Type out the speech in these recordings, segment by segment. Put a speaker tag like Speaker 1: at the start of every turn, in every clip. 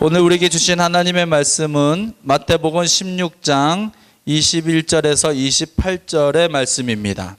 Speaker 1: 오늘 우리에게 주신 하나님의 말씀은 마태복음 16장 21절에서 28절의 말씀입니다.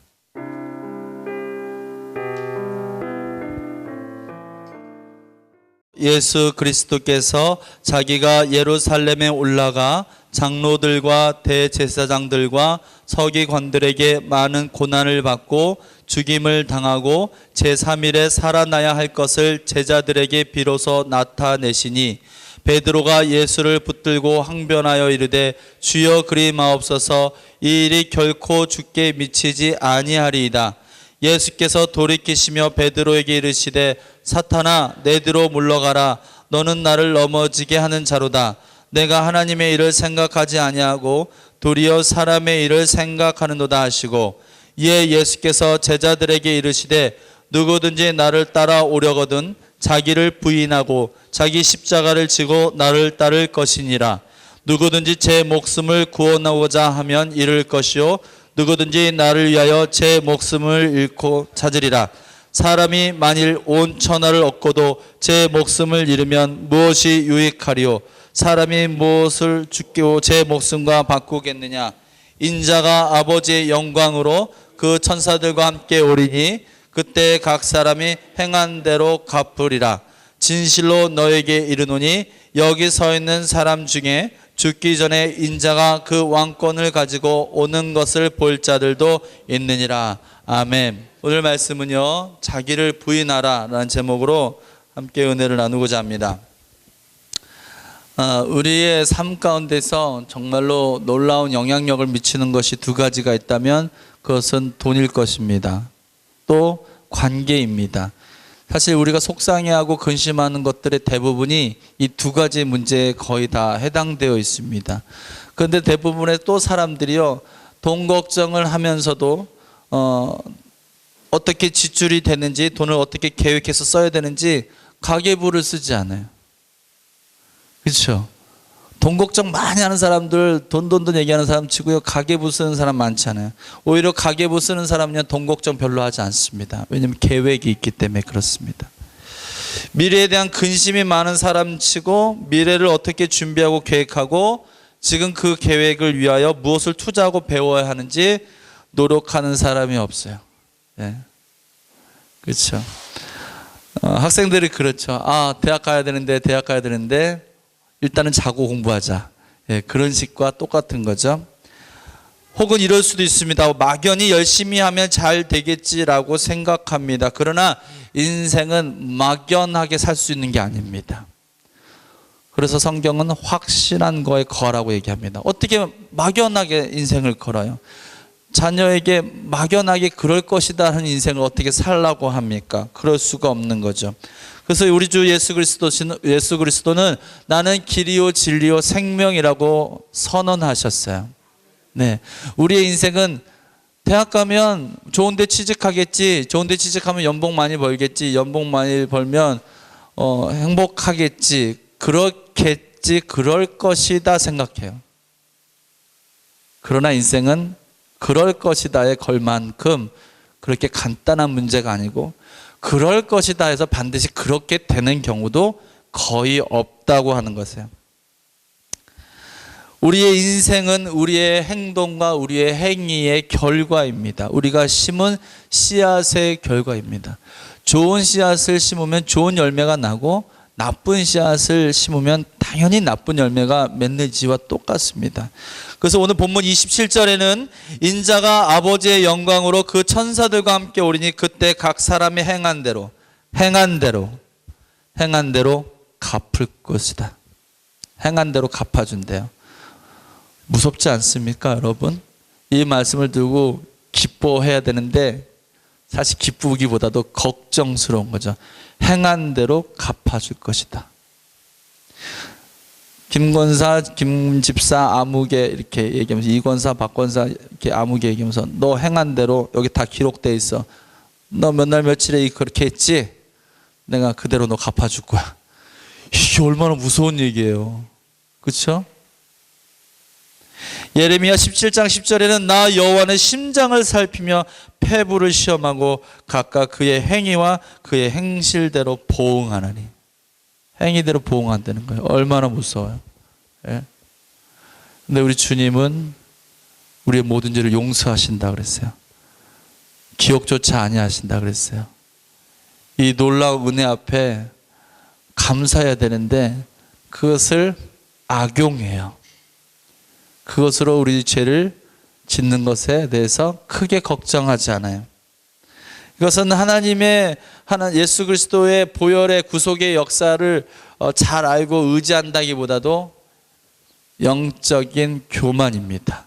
Speaker 1: 예수 그리스도께서 자기가 예루살렘에 올라가 장로들과 대제사장들과 서기관들에게 많은 고난을 받고 죽임을 당하고 제3일에 살아나야 할 것을 제자들에게 비로소 나타내시니 베드로가 예수를 붙들고 항변하여 이르되 주여 그리 마옵소서 이 일이 결코 주께 미치지 아니하리이다. 예수께서 돌이키시며 베드로에게 이르시되 사탄아 내뒤로 물러가라. 너는 나를 넘어지게 하는 자로다. 내가 하나님의 일을 생각하지 아니하고 도리어 사람의 일을 생각하는도다 하시고, 이에 예수께서 제자들에게 이르시되 누구든지 나를 따라오려거든 자기를 부인하고 자기 십자가를 지고 나를 따를 것이니라. 누구든지 제 목숨을 구원하고자 하면 잃을 것이요 누구든지 나를 위하여 제 목숨을 잃고 찾으리라. 사람이 만일 온 천하를 얻고도 제 목숨을 잃으면 무엇이 유익하리요? 사람이 무엇을 주고 제 목숨과 바꾸겠느냐? 인자가 아버지의 영광으로 그 천사들과 함께 오리니 그때 각 사람이 행한 대로 갚으리라. 진실로 너에게 이르노니 여기 서 있는 사람 중에 죽기 전에 인자가 그 왕권을 가지고 오는 것을 볼 자들도 있느니라. 아멘. 오늘 말씀은요, 자기를 부인하라 라는 제목으로 함께 은혜를 나누고자 합니다. 우리의 삶 가운데서 정말로 놀라운 영향력을 미치는 것이 두 가지가 있다면 그것은 돈일 것입니다. 또 관계입니다. 사실 우리가 속상해하고 근심하는 것들의 대부분이 이 두 가지 문제에 거의 다 해당되어 있습니다. 그런데 대부분의 또 사람들이요, 돈 걱정을 하면서도 어떻게 지출이 되는지, 돈을 어떻게 계획해서 써야 되는지 가계부를 쓰지 않아요. 그렇죠? 돈 걱정 많이 하는 사람들, 돈 얘기하는 사람 치고요, 가계부 쓰는 사람 많잖아요. 오히려 가계부 쓰는 사람은 돈 걱정 별로 하지 않습니다. 왜냐하면 계획이 있기 때문에 그렇습니다. 미래에 대한 근심이 많은 사람 치고 미래를 어떻게 준비하고 계획하고 지금 그 계획을 위하여 무엇을 투자하고 배워야 하는지 노력하는 사람이 없어요. 네. 그렇죠? 학생들이 그렇죠. 대학 가야 되는데 일단은 자고 공부하자. 예, 그런 식과 똑같은 거죠. 혹은 이럴 수도 있습니다. 막연히 열심히 하면 잘 되겠지라고 생각합니다. 그러나 인생은 막연하게 살 수 있는 게 아닙니다. 그래서 성경은 확실한 거에 거라고 얘기합니다. 어떻게 막연하게 인생을 걸어요? 자녀에게 막연하게 그럴 것이다 하는 인생을 어떻게 살라고 합니까? 그럴 수가 없는 거죠. 그래서 우리 주 예수 그리스도는 나는 길이요 진리요 생명이라고 선언하셨어요. 네, 우리의 인생은 대학 가면 좋은 데 취직하겠지, 좋은 데 취직하면 연봉 많이 벌겠지, 연봉 많이 벌면 행복하겠지, 그렇겠지, 그럴 것이다 생각해요. 그러나 인생은 그럴 것이다에 걸 만큼 그렇게 간단한 문제가 아니고, 그럴 것이다 해서 반드시 그렇게 되는 경우도 거의 없다고 하는 것이에요. 우리의 인생은 우리의 행동과 우리의 행위의 결과입니다. 우리가 심은 씨앗의 결과입니다. 좋은 씨앗을 심으면 좋은 열매가 나고 나쁜 씨앗을 심으면 당연히 나쁜 열매가 맺는지와 똑같습니다. 그래서 오늘 본문 27절에는 인자가 아버지의 영광으로 그 천사들과 함께 오리니 그때 각 사람이 행한 대로 갚을 것이다. 행한 대로 갚아준대요. 무섭지 않습니까, 여러분? 이 말씀을 들고 기뻐해야 되는데 사실 기쁘기보다도 걱정스러운 거죠. 행한 대로 갚아줄 것이다. 김권사, 김집사, 아무개 이렇게 얘기하면서, 이권사, 박권사 이렇게 아무개 얘기하면서 너 행한 대로 여기 다 기록돼 있어. 너 몇 날 며칠에 그렇게 했지? 내가 그대로 너 갚아줄 거야. 이게 얼마나 무서운 얘기예요. 그렇죠? 예레미야 17장 10절에는 나 여호와는 심장을 살피며 폐부를 시험하고 각각 그의 행위와 그의 행실대로 보응하나니. 행위대로 보응한다는 거예요. 얼마나 무서워요. 예? 근데 우리 주님은 우리의 모든 죄를 용서하신다 그랬어요. 기억조차 아니하신다 그랬어요. 이 놀라운 은혜 앞에 감사해야 되는데 그것을 악용해요. 그것으로 우리 죄를 짓는 것에 대해서 크게 걱정하지 않아요. 이것은 하나님의 예수 그리스도의 보혈의 구속의 역사를 잘 알고 의지한다기보다도 영적인 교만입니다.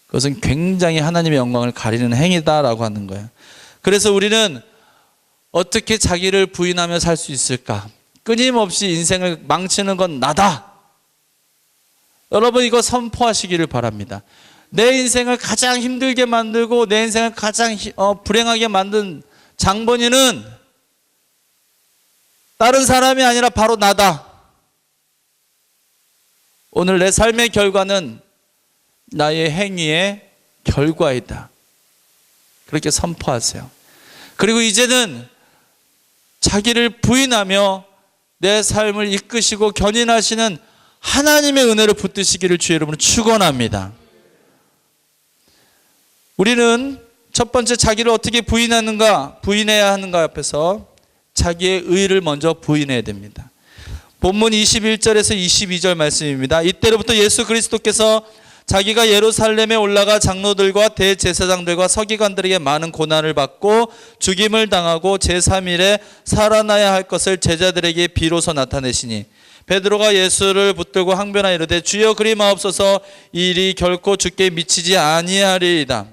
Speaker 1: 그것은 굉장히 하나님의 영광을 가리는 행위다라고 하는 거예요. 그래서 우리는 어떻게 자기를 부인하며 살 수 있을까? 끊임없이 인생을 망치는 건 나다. 여러분 이거 선포하시기를 바랍니다. 내 인생을 가장 힘들게 만들고 내 인생을 가장 불행하게 만든 장본인은 다른 사람이 아니라 바로 나다. 오늘 내 삶의 결과는 나의 행위의 결과이다. 그렇게 선포하세요. 그리고 이제는 자기를 부인하며 내 삶을 이끄시고 견인하시는 하나님의 은혜를 붙드시기를 주의 이름으로 축원합니다. 우리는 첫 번째 자기를 어떻게 부인해야 하는가 앞에서 자기의 의를 먼저 부인해야 됩니다. 본문 21절에서 22절 말씀입니다. 이때로부터 예수 그리스도께서 자기가 예루살렘에 올라가 장로들과 대제사장들과 서기관들에게 많은 고난을 받고 죽임을 당하고 제3일에 살아나야 할 것을 제자들에게 비로소 나타내시니 베드로가 예수를 붙들고 항변하여 이르되 주여 그리 마옵소서 이 일이 결코 주께 미치지 아니하리이다.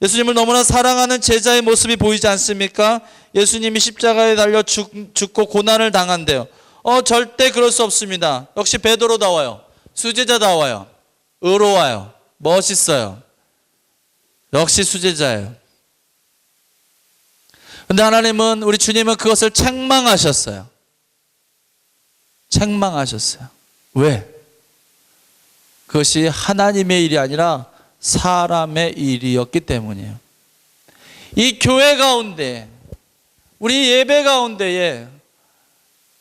Speaker 1: 예수님을 너무나 사랑하는 제자의 모습이 보이지 않습니까? 예수님이 십자가에 달려 죽고 고난을 당한대요. 절대 그럴 수 없습니다. 역시 베드로다워요. 수제자다워요. 의로워요. 멋있어요. 역시 수제자예요. 그런데 하나님은, 우리 주님은 그것을 책망하셨어요. 책망하셨어요. 왜? 그것이 하나님의 일이 아니라 사람의 일이었기 때문이에요. 이 교회 가운데, 우리 예배 가운데에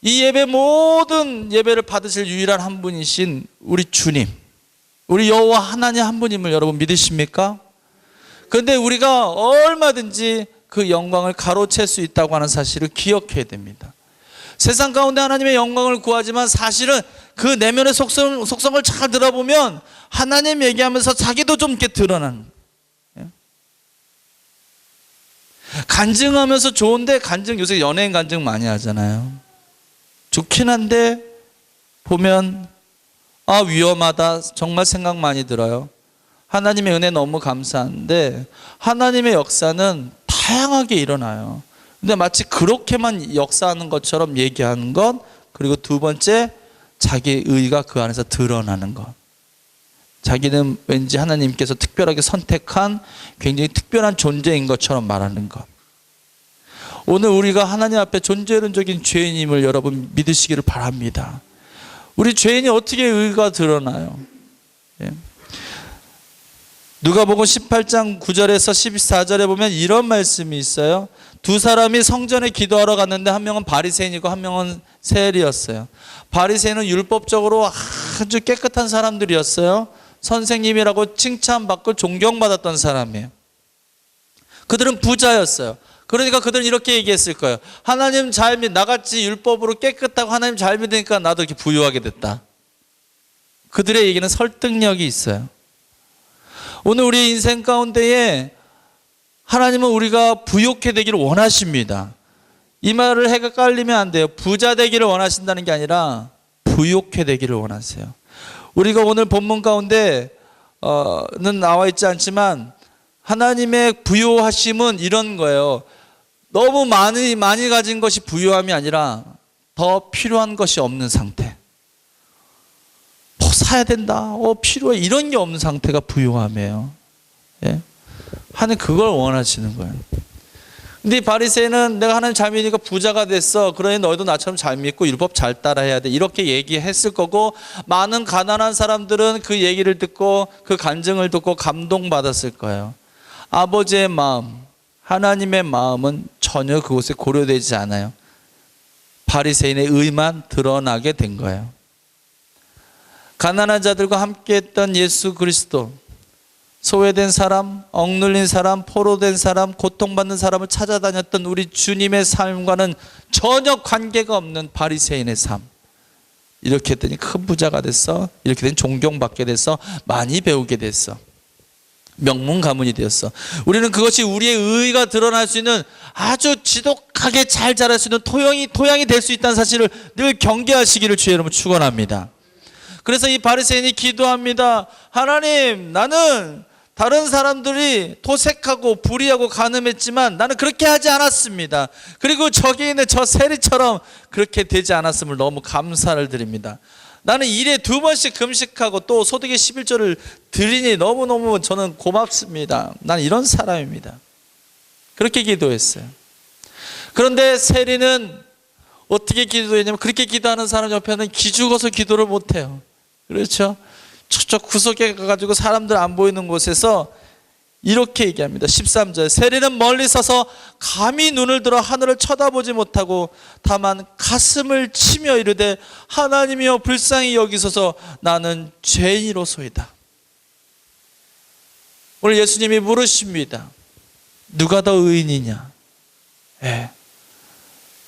Speaker 1: 이 예배 모든 예배를 받으실 유일한 한 분이신 우리 주님, 우리 여호와 하나님 한 분임을 여러분 믿으십니까? 그런데 우리가 얼마든지 그 영광을 가로챌 수 있다고 하는 사실을 기억해야 됩니다. 세상 가운데 하나님의 영광을 구하지만 사실은 그 내면의 속성을 잘 들어보면 하나님 얘기하면서 자기도 좀 이렇게 드러나는 거예요. 간증하면서 좋은데, 요새 연예인 간증 많이 하잖아요. 좋긴 한데 보면 위험하다, 정말 생각 많이 들어요. 하나님의 은혜 너무 감사한데 하나님의 역사는 다양하게 일어나요. 근데 마치 그렇게만 역사하는 것처럼 얘기하는 것, 그리고 두 번째 자기의 의가 그 안에서 드러나는 것. 자기는 왠지 하나님께서 특별하게 선택한 굉장히 특별한 존재인 것처럼 말하는 것. 오늘 우리가 하나님 앞에 존재론적인 죄인임을 여러분 믿으시기를 바랍니다. 우리 죄인이 어떻게 의가 드러나요? 예. 누가복음 18장 9절에서 14절에 보면 이런 말씀이 있어요. 두 사람이 성전에 기도하러 갔는데 한 명은 바리새인이고 한 명은 세리였어요. 바리새인은 율법적으로 아주 깨끗한 사람들이었어요. 선생님이라고 칭찬받고 존경받았던 사람이에요. 그들은 부자였어요. 그러니까 그들은 이렇게 얘기했을 거예요. 하나님 잘 나같이 율법으로 깨끗하고 하나님 잘 믿으니까 나도 이렇게 부유하게 됐다. 그들의 얘기는 설득력이 있어요. 오늘 우리 인생 가운데에 하나님은 우리가 부욕해 되기를 원하십니다. 이 말을 헷갈리면 안 돼요. 부자 되기를 원하신다는 게 아니라 부욕해 되기를 원하세요. 우리가 오늘 본문 가운데는 나와 있지 않지만 하나님의 부요하심은 이런 거예요. 너무 많이 가진 것이 부요함이 아니라 더 필요한 것이 없는 상태. 뭐 사야 된다, 필요해, 이런 게 없는 상태가 부요함이에요. 예? 하나님 그걸 원하시는 거예요. 근데 이 바리새인은 내가 하나님 잘 믿으니까 부자가 됐어, 그러니 너희도 나처럼 잘 믿고 율법 잘 따라해야 돼, 이렇게 얘기했을 거고, 많은 가난한 사람들은 그 얘기를 듣고 그 간증을 듣고 감동받았을 거예요. 아버지의 마음, 하나님의 마음은 전혀 그곳에 고려되지 않아요. 바리새인의 의만 드러나게 된 거예요. 가난한 자들과 함께했던 예수 그리스도, 소외된 사람, 억눌린 사람, 포로된 사람, 고통받는 사람을 찾아다녔던 우리 주님의 삶과는 전혀 관계가 없는 바리새인의 삶. 이렇게 했더니 큰 부자가 됐어. 이렇게 되니 존경받게 됐어. 많이 배우게 됐어. 명문 가문이 되었어. 우리는 그것이 우리의 의의가 드러날 수 있는 아주 지독하게 잘 자랄 수 있는 토양이 될 수 있다는 사실을 늘 경계하시기를 주의 이름으로 축원합니다. 그래서 이 바리새인이 기도합니다. 하나님, 나는 다른 사람들이 토색하고 불의하고 간음했지만 나는 그렇게 하지 않았습니다. 그리고 저기 있는 저 세리처럼 그렇게 되지 않았음을 너무 감사를 드립니다. 나는 일에 2번씩 금식하고 또 소득의 11조를 드리니 너무너무 저는 고맙습니다. 난 이런 사람입니다. 그렇게 기도했어요. 그런데 세리는 어떻게 기도했냐면, 그렇게 기도하는 사람 옆에는 기죽어서 기도를 못해요. 그렇죠? 저쪽 구석에 가가지고 사람들 안 보이는 곳에서 이렇게 얘기합니다. 13절, 세리는 멀리 서서 감히 눈을 들어 하늘을 쳐다보지 못하고 다만 가슴을 치며 이르되 하나님이여 불쌍히 여기소서 나는 죄인이로소이다. 오늘 예수님이 물으십니다. 누가 더 의인이냐?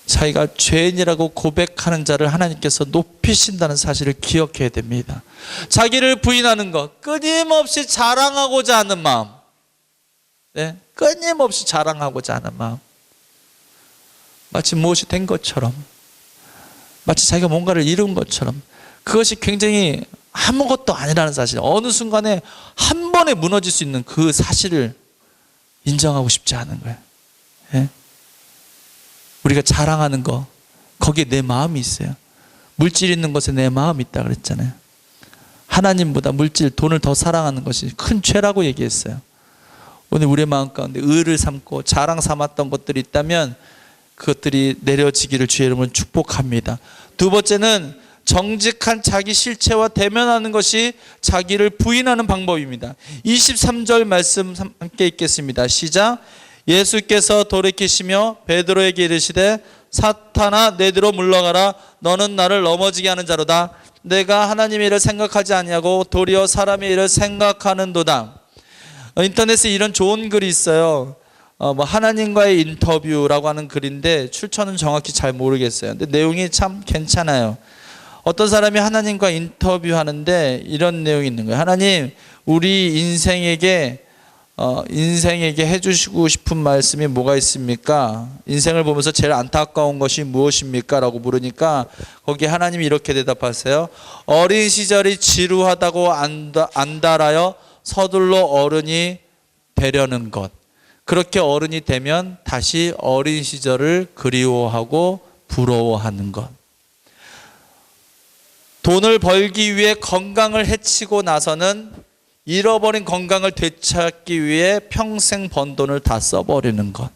Speaker 1: 자기가 죄인이라고 고백하는 자를 하나님께서 높이신다는 사실을 기억해야 됩니다. 자기를 부인하는 것, 끊임없이 자랑하고자 하는 마음, 끊임없이 자랑하고자 하는 마음, 마치 무엇이 된 것처럼, 마치 자기가 뭔가를 이룬 것처럼, 그것이 굉장히 아무것도 아니라는 사실, 어느 순간에 한 번에 무너질 수 있는 그 사실을 인정하고 싶지 않은 거예요. 우리가 자랑하는 거, 거기에 내 마음이 있어요. 물질 있는 것에 내 마음이 있다 그랬잖아요. 하나님보다 물질, 돈을 더 사랑하는 것이 큰 죄라고 얘기했어요. 오늘 우리의 마음 가운데 의를 삼고 자랑 삼았던 것들이 있다면 그것들이 내려지기를 주의 이름으로 축복합니다. 2번째는 정직한 자기 실체와 대면하는 것이 자기를 부인하는 방법입니다. 23절 말씀 함께 읽겠습니다. 시작. 예수께서 돌이키시며 베드로에게 이르시되 사탄아 내뒤로 물러가라. 너는 나를 넘어지게 하는 자로다. 내가 하나님의 일을 생각하지 아니하고 도리어 사람의 일을 생각하는도다. 인터넷에 이런 좋은 글이 있어요. 하나님과의 인터뷰라고 하는 글인데 출처는 정확히 잘 모르겠어요. 근데 내용이 참 괜찮아요. 어떤 사람이 하나님과 인터뷰하는데 이런 내용이 있는 거예요. 하나님, 우리 인생에게 해주시고 싶은 말씀이 뭐가 있습니까? 인생을 보면서 제일 안타까운 것이 무엇입니까? 라고 물으니까 거기에 하나님이 이렇게 대답하세요. 어린 시절이 지루하다고 안달하여 서둘러 어른이 되려는 것. 그렇게 어른이 되면 다시 어린 시절을 그리워하고 부러워하는 것. 돈을 벌기 위해 건강을 해치고 나서는 잃어버린 건강을 되찾기 위해 평생 번 돈을 다 써버리는 것.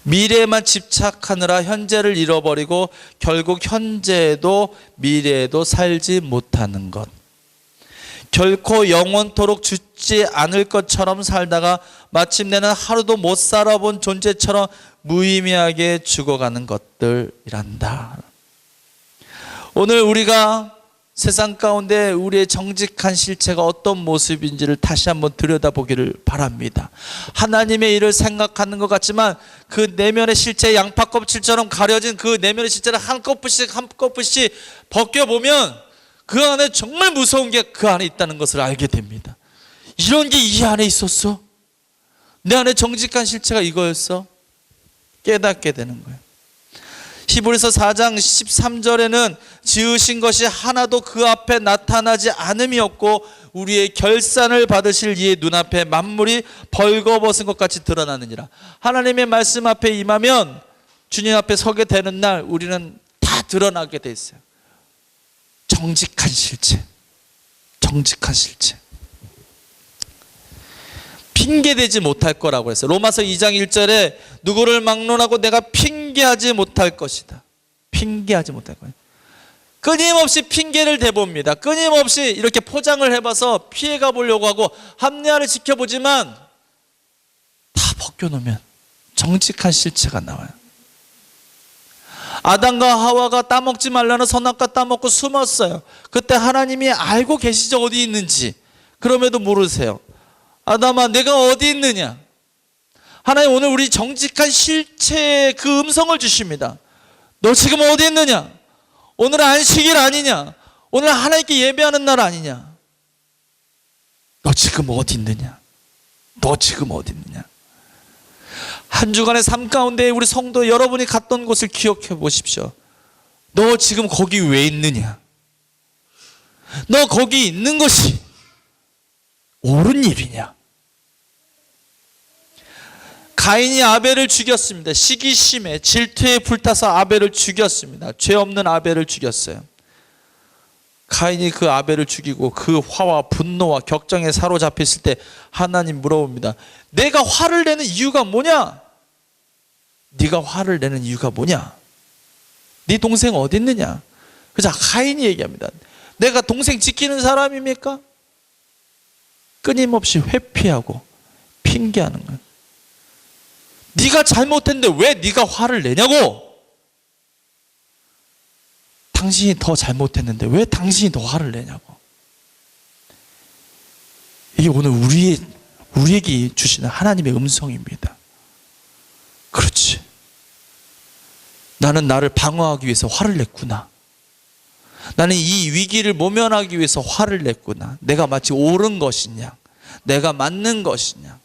Speaker 1: 미래에만 집착하느라 현재를 잃어버리고 결국 현재에도 미래에도 살지 못하는 것. 결코 영원토록 죽지 않을 것처럼 살다가 마침내는 하루도 못 살아본 존재처럼 무의미하게 죽어가는 것들이란다. 오늘 우리가 세상 가운데 우리의 정직한 실체가 어떤 모습인지를 다시 한번 들여다보기를 바랍니다. 하나님의 일을 생각하는 것 같지만 그 내면의 실체, 양파 껍질처럼 가려진 그 내면의 실체를 한 껍질씩 한 껍질씩 벗겨보면 그 안에 정말 무서운 게 그 안에 있다는 것을 알게 됩니다. 이런 게 이 안에 있었어? 내 안에 정직한 실체가 이거였어? 깨닫게 되는 거예요. 히브리서 4장 13절에는 지으신 것이 하나도 그 앞에 나타나지 않음이 없고 우리의 결산을 받으실 이의 눈앞에 만물이 벌거벗은 것 같이 드러나느니라. 하나님의 말씀 앞에 임하면 주님 앞에 서게 되는 날 우리는 다 드러나게 돼 있어요. 정직한 실체, 정직한 실체. 핑계대지 못할 거라고 했어요. 로마서 2장 1절에 누구를 막론하고 내가 핑계하지 못할 것이다. 핑계하지 못할 거예요. 끊임없이 핑계를 대봅니다. 끊임없이 이렇게 포장을 해봐서 피해가 보려고 하고 합리화를 지켜보지만 다 벗겨놓으면 정직한 실체가 나와요. 아담과 하와가 따먹지 말라는 선악과 따먹고 숨었어요. 그때 하나님이 알고 계시죠, 어디 있는지. 그럼에도 모르세요. 아담아, 내가 어디 있느냐? 하나님 오늘 우리 정직한 실체의 그 음성을 주십니다. 너 지금 어디 있느냐? 오늘 안식일 아니냐? 오늘 하나님께 예배하는 날 아니냐? 너 지금 어디 있느냐? 너 지금 어디 있느냐? 한 주간의 삶 가운데 우리 성도 여러분이 갔던 곳을 기억해 보십시오. 너 지금 거기 왜 있느냐? 너 거기 있는 것이 옳은 일이냐? 가인이 아벨을 죽였습니다. 시기심에 질투에 불타서 아벨을 죽였습니다. 죄 없는 아벨을 죽였어요. 가인이 그 아벨을 죽이고 그 화와 분노와 격정에 사로잡혔을 때 하나님 물어봅니다. 내가 화를 내는 이유가 뭐냐? 네가 화를 내는 이유가 뭐냐? 네 동생 어디 있느냐? 그래서 가인이 얘기합니다. 내가 동생 지키는 사람입니까? 끊임없이 회피하고 핑계하는 거야. 네가 잘못했는데 왜 네가 화를 내냐고? 당신이 더 잘못했는데 왜 당신이 더 화를 내냐고. 이게 오늘 우리에게 주시는 하나님의 음성입니다. 그렇지. 나는 나를 방어하기 위해서 화를 냈구나. 나는 이 위기를 모면하기 위해서 화를 냈구나. 내가 마치 옳은 것이냐, 내가 맞는 것이냐.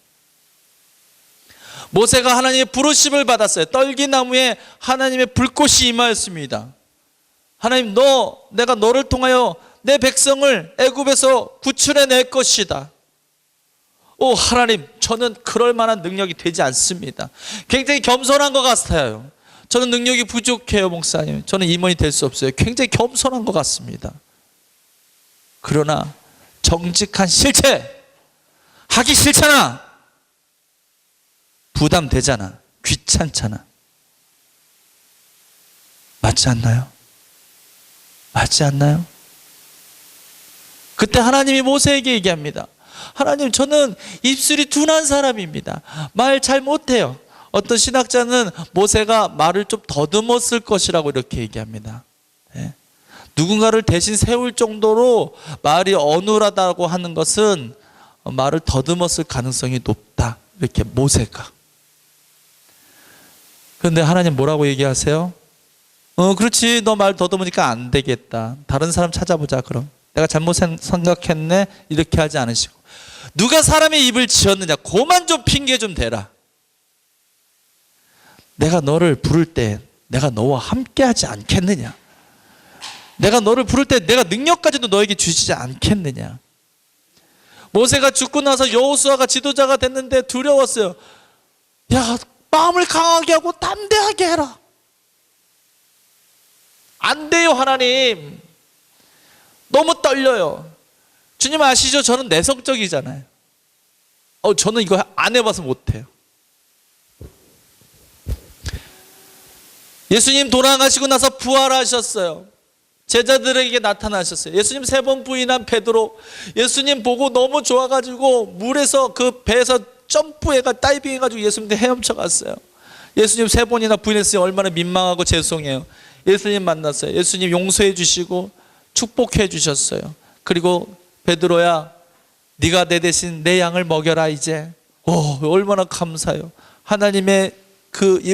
Speaker 1: 모세가 하나님의 부르심을 받았어요. 떨기나무에 하나님의 불꽃이 임하였습니다. 하나님, 내가 너를 통하여 내 백성을 애굽에서 구출해 낼 것이다. 오 하나님, 저는 그럴 만한 능력이 되지 않습니다. 굉장히 겸손한 것 같아요. 저는 능력이 부족해요, 목사님. 저는 임원이 될 수 없어요. 굉장히 겸손한 것 같습니다. 그러나 정직한 실체, 하기 싫잖아, 부담되잖아, 귀찮잖아. 맞지 않나요? 맞지 않나요? 그때 하나님이 모세에게 얘기합니다. 하나님, 저는 입술이 둔한 사람입니다. 말 잘 못해요. 어떤 신학자는 모세가 말을 좀 더듬었을 것이라고 이렇게 얘기합니다. 네. 누군가를 대신 세울 정도로 말이 어눌하다고 하는 것은 말을 더듬었을 가능성이 높다, 이렇게 모세가. 그런데 하나님 뭐라고 얘기하세요? 그렇지, 너 말 더듬으니까 안 되겠다. 다른 사람 찾아보자. 그럼 내가 잘못 생각했네, 이렇게 하지 않으시고, 누가 사람의 입을 지었느냐, 그만 좀 핑계 좀 대라. 내가 너를 부를 때 내가 너와 함께 하지 않겠느냐? 내가 너를 부를 때 내가 능력까지도 너에게 주시지 않겠느냐? 모세가 죽고 나서 여호수아가 지도자가 됐는데 두려웠어요. 야, 마음을 강하게 하고 담대하게 해라. 안 돼요, 하나님. 너무 떨려요. 주님 아시죠? 저는 내성적이잖아요. 저는 이거 안 해봐서 못해요. 예수님 돌아가시고 나서 부활하셨어요. 제자들에게 나타나셨어요. 예수님 3번 부인한 베드로, 예수님 보고 너무 좋아가지고 물에서 그 배에서 점프해가 다이빙해가지고 예수님한테 헤엄쳐 갔어요. 예수님 3번이나 부인했으니 얼마나 민망하고 죄송해요. 예수님 만났어요. 예수님 용서해 주시고 축복해 주셨어요. 그리고 베드로야, 네가 내 대신 내 양을 먹여라 이제. 얼마나 감사해요. 하나님의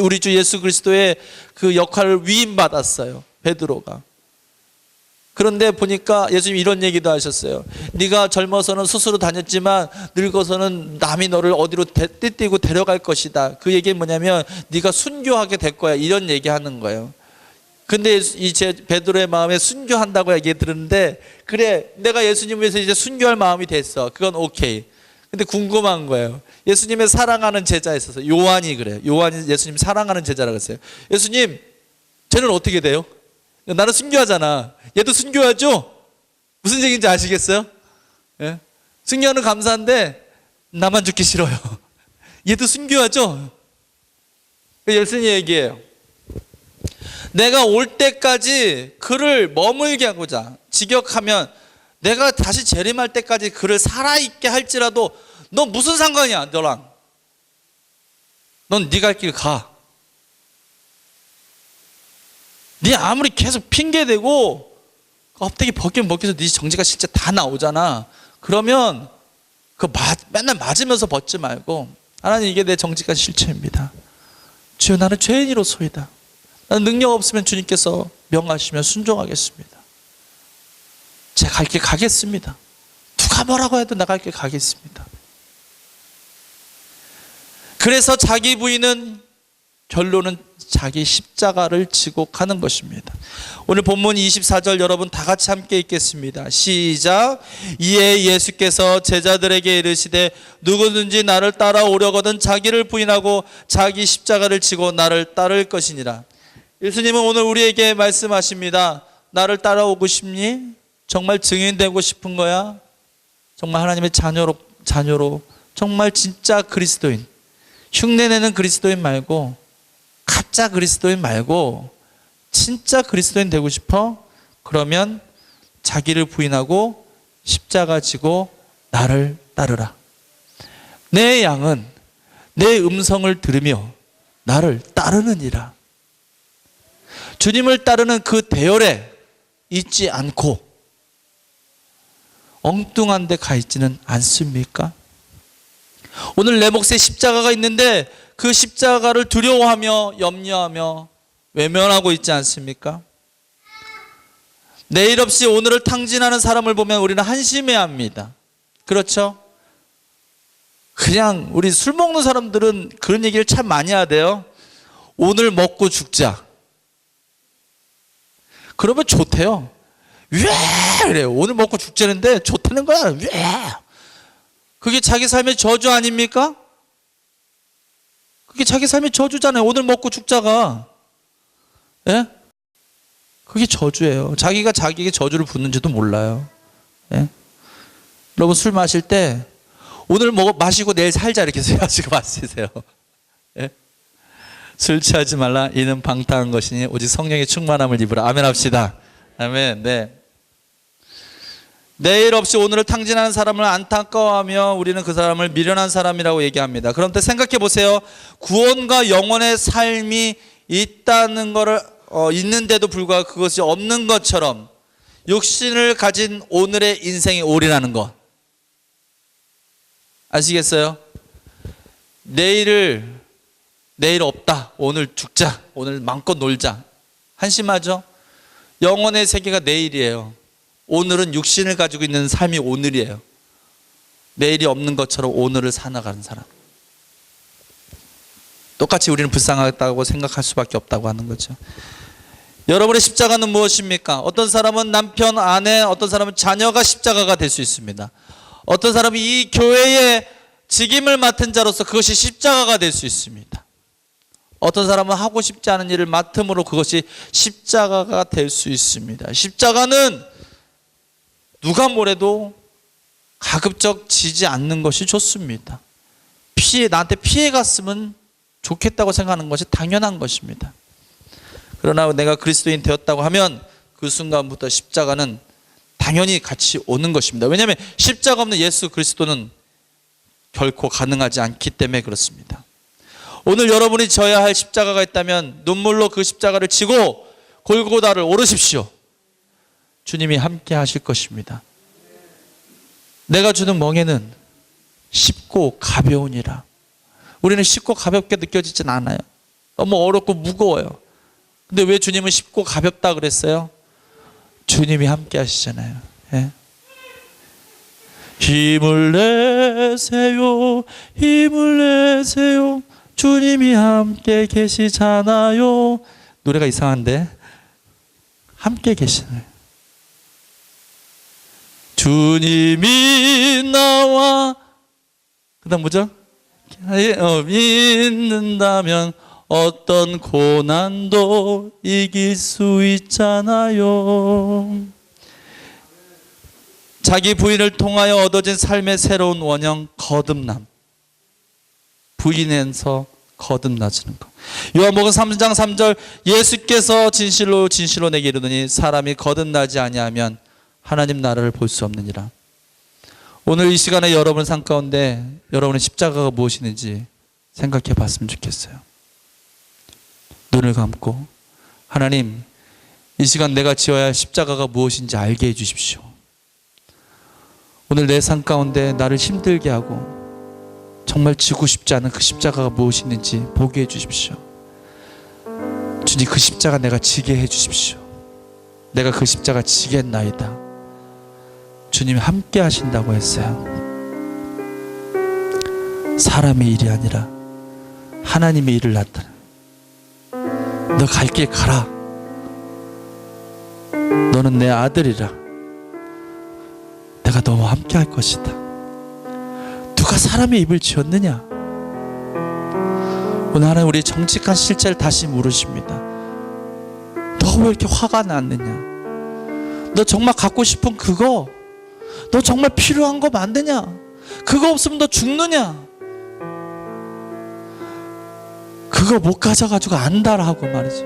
Speaker 1: 우리 주 예수 그리스도의 그 역할을 위임받았어요, 베드로가. 그런데 보니까 예수님 이런 얘기도 하셨어요. 네가 젊어서는 스스로 다녔지만 늙어서는 남이 너를 어디로 띠띠고 데려갈 것이다. 그 얘기는 뭐냐면 네가 순교하게 될 거야, 이런 얘기하는 거예요. 근데 이제 베드로의 마음에 순교한다고 얘기 들었는데, 그래, 내가 예수님 위해서 이제 순교할 마음이 됐어. 그건 오케이. 근데 궁금한 거예요. 예수님의 사랑하는 제자 있어서 요한이 그래요. 요한이 예수님 사랑하는 제자라고 했어요. 예수님, 쟤는 어떻게 돼요? 나는 순교하잖아. 얘도 순교하죠? 무슨 얘기인지 아시겠어요? 예? 순교하는 감사한데 나만 죽기 싫어요. 얘도 순교하죠? 예수님 얘기해요. 내가 올 때까지 그를 머물게 하고자, 직역하면 내가 다시 재림할 때까지 그를 살아있게 할지라도 너 무슨 상관이야, 너랑. 넌 네 갈 길 가. 네 아무리 계속 핑계대고 껍데기 벗기면 벗겨서 네 정지가 실제 다 나오잖아. 그러면 맨날 맞으면서 벗지 말고, 하나님 이게 내 정직한 실체입니다. 주여 나는 죄인이로소이다. 나는 능력 없으면 주님께서 명하시면 순종하겠습니다. 제가 갈 길 가겠습니다. 누가 뭐라고 해도 나갈 길 가겠습니다. 그래서 자기 부인은 결론은 자기 십자가를 지고 가는 것입니다. 오늘 본문 24절 여러분 다 같이 함께 읽겠습니다. 시작. 이에 예수께서 제자들에게 이르시되 누구든지 나를 따라오려거든 자기를 부인하고 자기 십자가를 지고 나를 따를 것이니라. 예수님은 오늘 우리에게 말씀하십니다. 나를 따라오고 싶니? 정말 증인되고 싶은 거야? 정말 하나님의 자녀로 정말 진짜 그리스도인, 흉내내는 그리스도인 말고, 가짜 그리스도인 말고 진짜 그리스도인 되고 싶어? 그러면 자기를 부인하고 십자가 지고 나를 따르라. 내 양은 내 음성을 들으며 나를 따르느니라. 주님을 따르는 그 대열에 있지 않고 엉뚱한 데 가 있지는 않습니까? 오늘 내 몫에 십자가가 있는데 그 십자가를 두려워하며 염려하며 외면하고 있지 않습니까? 내일 없이 오늘을 탕진하는 사람을 보면 우리는 한심해야 합니다. 그렇죠? 그냥 우리 술 먹는 사람들은 그런 얘기를 참 많이 하대요. 오늘 먹고 죽자. 그러면 좋대요. 왜 그래요? 오늘 먹고 죽자는데 좋다는 거야. 왜? 그게 자기 삶의 저주 아닙니까? 그게 자기 삶의 저주잖아요. 오늘 먹고 죽자가. 예? 그게 저주예요. 자기가 자기에게 저주를 붓는지도 몰라요. 예? 여러분 술 마실 때 오늘 마시고 내일 살자 이렇게 생각하시고 마시세요. 예? 술 취하지 말라. 이는 방탕한 것이니 오직 성령의 충만함을 입으라. 아멘 합시다. 아멘. 네. 내일 없이 오늘을 탕진하는 사람을 안타까워하며 우리는 그 사람을 미련한 사람이라고 얘기합니다. 그런데 생각해 보세요. 구원과 영원의 삶이 있다는 것을 있는데도 불구하고 그것이 없는 것처럼 육신을 가진 오늘의 인생에 올인하는 것. 아시겠어요? 내일 없다. 오늘 죽자. 오늘 마음껏 놀자. 한심하죠? 영혼의 세계가 내일이에요. 오늘은 육신을 가지고 있는 삶이 오늘이에요. 내일이 없는 것처럼 오늘을 살아가는 사람. 똑같이 우리는 불쌍하다고 생각할 수밖에 없다고 하는 거죠. 여러분의 십자가는 무엇입니까? 어떤 사람은 남편, 아내, 어떤 사람은 자녀가 십자가가 될 수 있습니다. 어떤 사람이 이 교회의 직임을 맡은 자로서 그것이 십자가가 될 수 있습니다. 어떤 사람은 하고 싶지 않은 일을 맡음으로 그것이 십자가가 될 수 있습니다. 십자가는 누가 뭐래도 가급적 지지 않는 것이 좋습니다. 나한테 피해 갔으면 좋겠다고 생각하는 것이 당연한 것입니다. 그러나 내가 그리스도인 되었다고 하면 그 순간부터 십자가는 당연히 같이 오는 것입니다. 왜냐하면 십자가 없는 예수 그리스도는 결코 가능하지 않기 때문에 그렇습니다. 오늘 여러분이 져야 할 십자가가 있다면 눈물로 그 십자가를 지고 골고다를 오르십시오. 주님이 함께 하실 것입니다. 내가 주는 멍에는 쉽고 가벼우니라. 우리는 쉽고 가볍게 느껴지진 않아요. 너무 어렵고 무거워요. 근데 왜 주님은 쉽고 가볍다 그랬어요? 주님이 함께 하시잖아요. 예? 힘을 내세요. 힘을 내세요. 주님이 함께 계시잖아요. 노래가 이상한데 함께 계시네요. 주님이 나와 그 다음 뭐죠? 믿는다면 어떤 고난도 이길 수 있잖아요. 자기 부인을 통하여 얻어진 삶의 새로운 원형 거듭남. 부인에서 거듭나지는 것. 요한복음 3장 3절 예수께서 진실로 내게 이르더니 사람이 거듭나지 아니하면 하나님 나라를 볼 수 없느니라. 오늘 이 시간에 여러분 삶 가운데 여러분의 십자가가 무엇이는지 생각해 봤으면 좋겠어요. 눈을 감고 하나님 이 시간 내가 지어야 할 십자가가 무엇인지 알게 해주십시오. 오늘 내 삶 가운데 나를 힘들게 하고 정말 지고 싶지 않은 그 십자가가 무엇인지 보게 해주십시오. 주님, 그 십자가 내가 지게 해주십시오. 내가 그 십자가 지겠나이다. 주님이 함께 하신다고 했어요. 사람의 일이 아니라 하나님의 일을 나타내. 너 갈 길 가라. 너는 내 아들이라. 내가 너와 함께 할 것이다. 누가 사람의 입을 지었느냐? 오늘 하나님 우리 정직한 실체를 다시 물으십니다. 너 왜 이렇게 화가 났느냐? 너 정말 갖고 싶은 그거, 너 정말 필요한 거 만드냐? 그거 없으면 너 죽느냐? 그거 못 가져가지고 안다라고 말이지.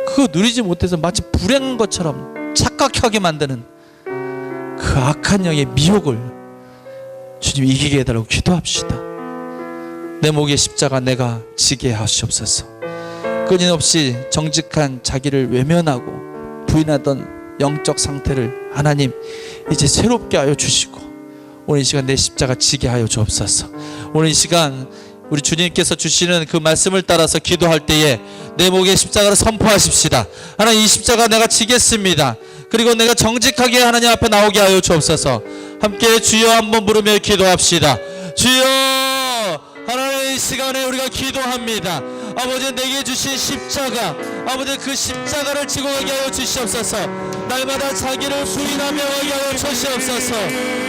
Speaker 1: 그거 누리지 못해서 마치 불행한 것처럼 착각하게 만드는 그 악한 영의 미혹을 주님 이기게 해달라고 기도합시다. 내 목의 십자가 내가 지게 하시옵소서. 끊임없이 정직한 자기를 외면하고 부인하던 영적 상태를 하나님 이제 새롭게 하여 주시고 오늘 이 시간 내 십자가 지게 하여 주옵소서. 오늘 이 시간 우리 주님께서 주시는 그 말씀을 따라서 기도할 때에 내 목의 십자가를 선포하십시다. 하나님, 이 십자가 내가 지겠습니다. 그리고 내가 정직하게 하나님 앞에 나오게 하여 주옵소서. 함께 주여 한번 부르며 기도합시다. 주여, 하나님, 이 시간에 우리가 기도합니다. 아버지, 내게 주신 십자가, 아버지, 그 십자가를 지고 가게 하여 주시옵소서. 날마다 자기를 부인하며 가게 하여 주시옵소서.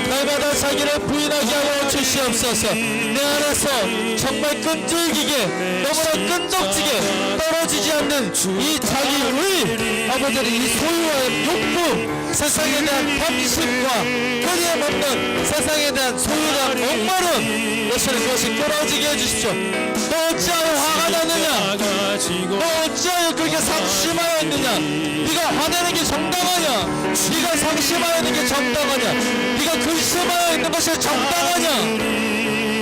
Speaker 1: 날마다 자기를 부인하게 하여 주시옵소서. 내 안에서 정말 끈질기게, 너무나 끈덕지게 떨어지지 않는 이 자기의, 아버지, 이 소유와 욕구, 세상에 대한 탐심과 끊임없는 세상에 대한 소유가 목마른 그것이 끊어지게 해주십시오. 너 어찌하여 화가 났느냐? 너 어찌하여 그렇게 상심하였느냐? 네가 화내는 게 정당하냐? 네가 상심하여 있는 게 정당하냐? 네가 근심하여 있는 것이 정당하냐?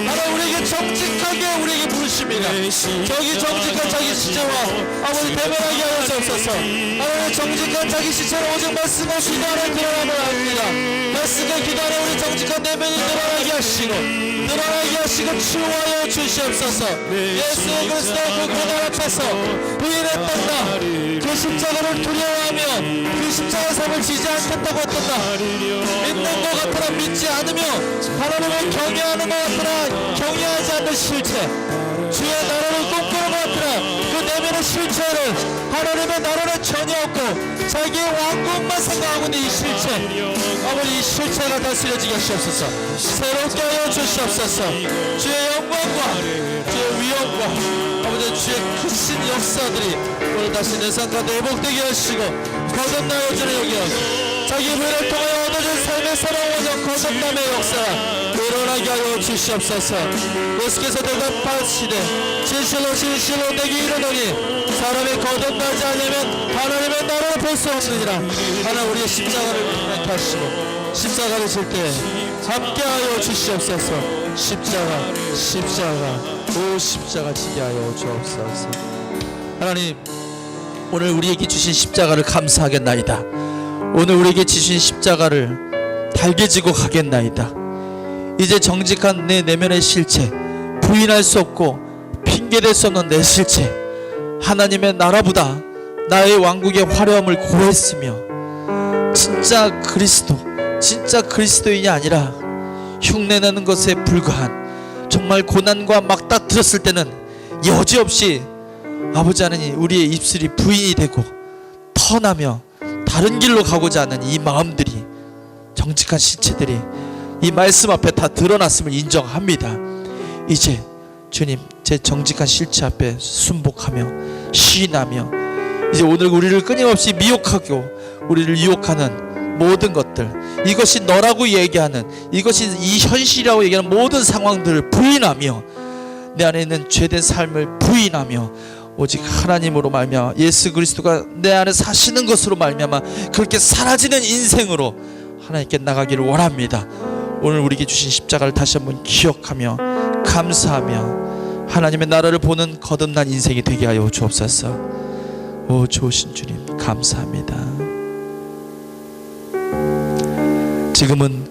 Speaker 1: 하나님, 우리에게 정직하게 우리에게 부르십니다. 저기 정직한 자기 시체와 아버지 배면하게 하여 주옵소서. 하나님, 정직한 자기 시체는 오직 말씀과 기도 안에 드러나면 합니다. 말씀과 기도 안에 우리 정직한 내면이 드러나게 하시고 드러나게 하시고 치유하여 주시옵소서. 예수 그리스도 그 고난 앞에서 부인했던 나, 그 십자가를 두려워하며 그 십자가 삶을 지지 않겠다고 했던 나, 믿는 것 같으나 믿지 않으며 하나님을 경외하는 것 같으나 경외하지 않는 실체, 주의 나라를 꿈꾸는 것 같으나 그 내면의 실체를 하나님의 나라를 전혀 없고 자기의 왕국만 생각하고 있는 이 실체, 아버지, 이 실체가 다스려지게 하시옵소서. 새롭게 하여 주시옵소서. 주의 영광과 주의 위엄과 아버지, 주의 크신 역사들이 오늘 다시 내 삶 가운데 회복되게 하시고 거듭나여 주는 여기여 자기 부인을 통하여 얻어진 삶의 새로운 원정 거듭남의 역사가 일어나게 하여 주시옵소서. 예수께서 대답하시되 진실로 내게 이르노니 사람이 거듭나지 않으면 하나님의 나라를 볼 수 없느니라. 하나님, 우리의 십자가를 하시고 십자가를 질 때 함께하여 주시옵소서. 십자가 오 십자가 지게 하여 주옵소서. 하나님, 오늘 우리에게 주신 십자가를 감사하겠나이다. 오늘 우리에게 주신 십자가를 달게 지고 가겠나이다. 이제 정직한 내 내면의 실체, 부인할 수 없고 핑계댈 수 없는 내 실체, 하나님의 나라보다 나의 왕국의 화려함을 고했으며 진짜 그리스도인이 아니라 흉내내는 것에 불과한 정말 고난과 맞닥뜨렸을 때는 여지없이 아버지 하나님, 우리의 입술이 부인이 되고 터나며 다른 길로 가고자 하는 이 마음들이, 정직한 실체들이 이 말씀 앞에 다 드러났음을 인정합니다. 이제 주님, 제 정직한 실체 앞에 순복하며 시인하며 이제 오늘 우리를 끊임없이 미혹하고 우리를 유혹하는 모든 것들, 이것이 너라고 얘기하는, 이것이 이 현실이라고 얘기하는 모든 상황들을 부인하며 내 안에 있는 죄된 삶을 부인하며 오직 하나님으로 말미암아 예수 그리스도가 내 안에 사시는 것으로 말미암아 그렇게 사라지는 인생으로 하나님께 나가기를 원합니다. 오늘 우리에게 주신 십자가를 다시 한번 기억하며 감사하며 하나님의 나라를 보는 거듭난 인생이 되게 하여 주옵소서. 오 좋으신 주님 감사합니다. 지금은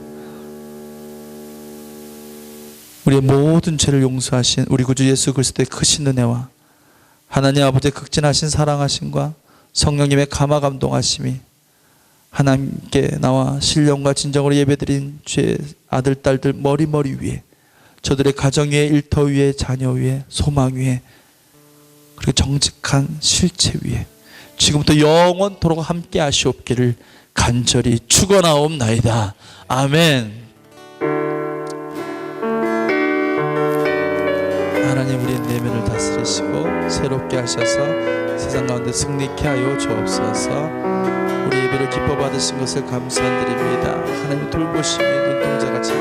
Speaker 1: 우리의 모든 죄를 용서하신 우리 구주 예수 그리스도의 크신 은혜와 하나님 아버지의 극진하신 사랑하심과 성령님의 감화 감동하심이 하나님께 나와 신령과 진정으로 예배드린 주의 아들 딸들 머리 위에, 저들의 가정 위에, 일터 위에, 자녀 위에, 소망 위에, 그리고 정직한 실체 위에 지금부터 영원토록 함께 하시옵기를 간절히 축원하옵나이다. 아멘. 하나님 우리의 내면을 다스리시고 새롭게 하셔서 세상 가운데 승리케 하여 주옵소서. 우리 예배를 기뻐 받으신 것을 감사드립니다. 하나님 돌보심이 눈동자같이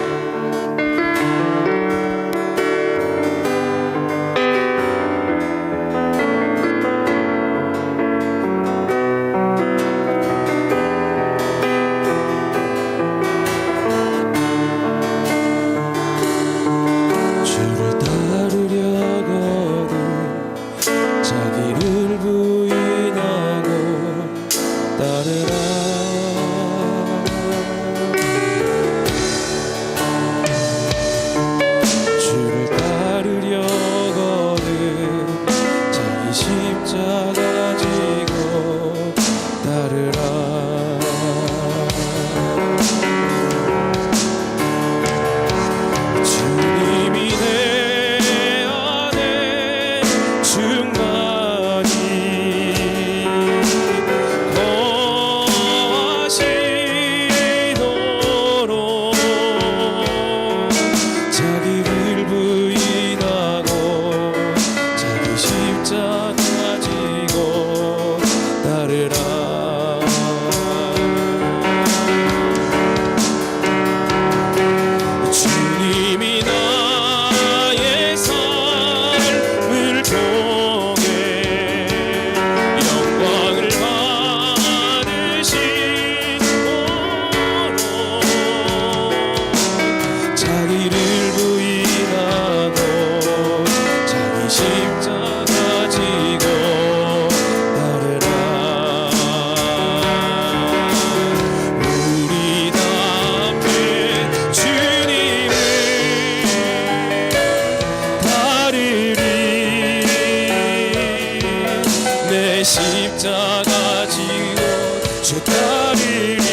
Speaker 2: 십자가 지고 주 따르리